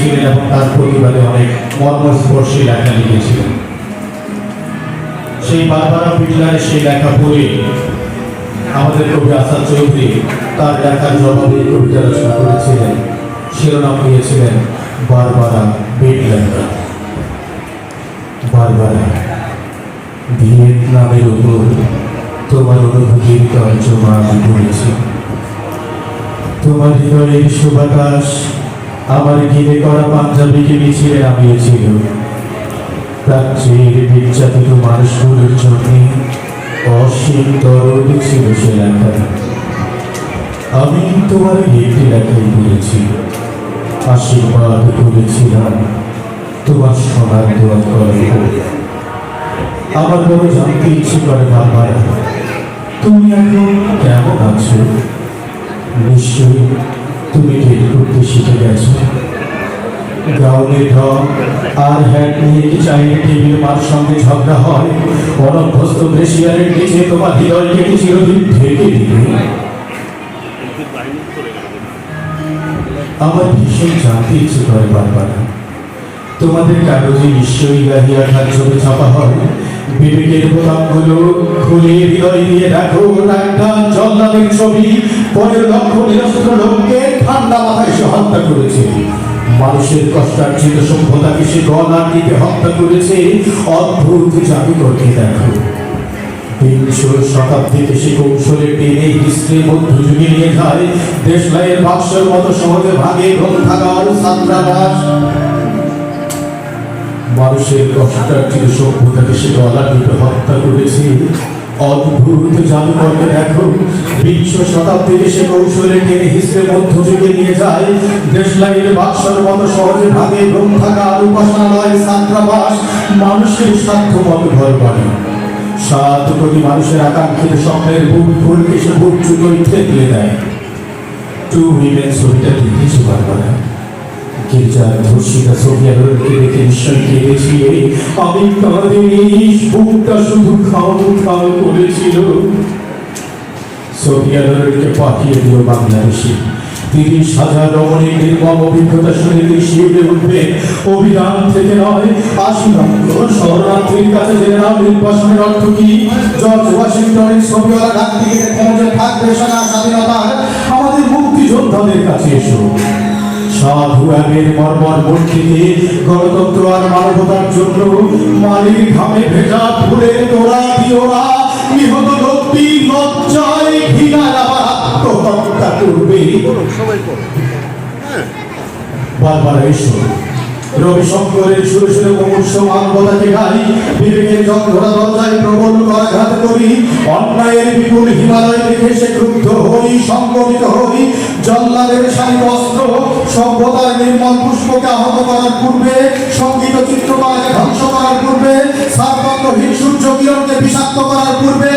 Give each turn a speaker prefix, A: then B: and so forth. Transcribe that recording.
A: লিখেছিলেন এবং তার প্রতিবাদে অনেক মর্মস্পর্শী লেখা লিখেছিলেন। সেই বারবারা বিটলারের সেই লেখা পড়ে আমাদের কবি আসাদ চৌধুরী তার লেখার জবাবে কবিতা রচনা করেছিলেন। শিরোনাম দিয়েছিলেন বারবারা বিটলার। বারবারা, ভিয়েতনামের উপর তোমার অনুভূতির তর্জমা আমি করেছি। তোমার হৃদয়ের শুভাকাশ আমার ঘিরে করা পাঞ্জাবিকে মিছিলে নামিয়েছিল। প্রাচ্যের নির্যাতিত মানুষগুলোর জন্য অসীম দরদ ছিল সে লেখা। আমি তোমার একটি লেখাই বলেছি, আশীর্বাদ করেছিলাম তোমার সোনার দোয়া করে। আমার বড় জানতে ইচ্ছে করে বারবারা, তুমি এখন কেমন আছো? নিশ্চয়ই তুমি ঠিক করতে শিখে গেছো। গাউনের ঢং আর হ্যাট নিয়ে কি চাইলে টেবিল মার সঙ্গে ঝগড়া হয়? অনভ্যস্ত গ্লেশিয়ারের নিচে তোমার হৃদয়কে কি চিরদিন ঢেকে দিবে? আমার ভীষণ জানতে ইচ্ছে করে বারবারা, তোমাদের কাগজে নিশ্চয়ই গাহিয়াঘাত ছবি ছাপা হয়। বিবেকের বোতামগুলো খুলে হৃদয় দিয়ে দেখো একটা জল্লাদের ছবি। 15 লক্ষ নিরস্ত্র লোককে ঠান্ডা মাথায় সে হত্যা করেছে। মানুষের কষ্টার্জিত সভ্যতাকে সে গলা দিতে হত্যা করেছে। অদ্ভুত জাদুকরকে দেখো। 20 শতাব্দীতে সে কৌশলে টেনে হিস্ট্রি মধ্যযুগে নিয়ে যায়। দেশলাইয়ের বাক্সের মতো সহজে ভাগে গ্রন্থাগার, ছাত্রাবাস। মানুষের কষ্টার্জিত সভ্যতাকে সে গলা দিতে হত্যা করেছে। অদ্ভুত জাদুকরকে দেখো। 20 শতাব্দীতে সে কৌশলে টেনে হিস্ট্রি মধ্যযুগে নিয়ে যায়। দেশলাইয়ের বাক্সের মতো সহজে ভাগে গ্রন্থাগার, উপাসনালয়, ছাত্রাবাস। মানুষের স্বার্থ মতো ঘর বাড়ি। 7 কোটি মানুষের আকাঙ্ক্ষিত স্বপ্নের বুক ফুলকে সে বুক চুলোয় থেতলে দেয়। 2 উইমেন ছবিটা দেখেছি বারবারা। গির্জার ধর্ষিতা সোফিয়া লোরেনকে দেখে নিশ্চয় কেঁদেছি। আমি কাঁদিনি, বুকটা শুধু খাও খাও করেছিল। সোফিয়া লোরেনকে পাঠিয়ে দিল বাংলাদেশে। 30,000 রমণীর নির্মম অভিজ্ঞতা শুনে শিউরে উঠবে। অভিযান থেকে নয়, 80 লক্ষ শরণার্থীর কাছে জেনে নাও নির্বাসনের অর্থ কি। জর্জ ওয়াশিংটনের ছবিওয়ালা ডাক থেকে খোঁজে থাকবে সারা স্বাধীনতার। আমাদের মুক্তিযোদ্ধাদের কাছে এসো। সাধু আগের মর্মর মূর্তিতে গণতন্ত্র আর মানবতার জন্য মালির ঘামে ভেজা ফুলের তোড়া দিওরা। নিহত লোকটি লজ্জায় ঘৃণায় আবার আত্মহত্যা করবে। বারবার এসো। রবিশঙ্করের সুরে সুরে মুমূর্ষ মানবতাকে গাই। বিবেকের যন্ত্রণা দরজায় প্রবল করাঘাত করি। অন্যায়ের বিপুল হিমালয় দেখে সে ক্রুদ্ধ হই, সংগঠিত হই। জল্লাদের শাড়ি বস্ত্র সভ্যতার নির্মল পুষ্পকে আহত করার পূর্বে, সঙ্গীত চিত্রকলাকে ধ্বংস করার পূর্বে, সারবন্ধহীন সূর্য কিরণকে বিষাক্ত করার পূর্বে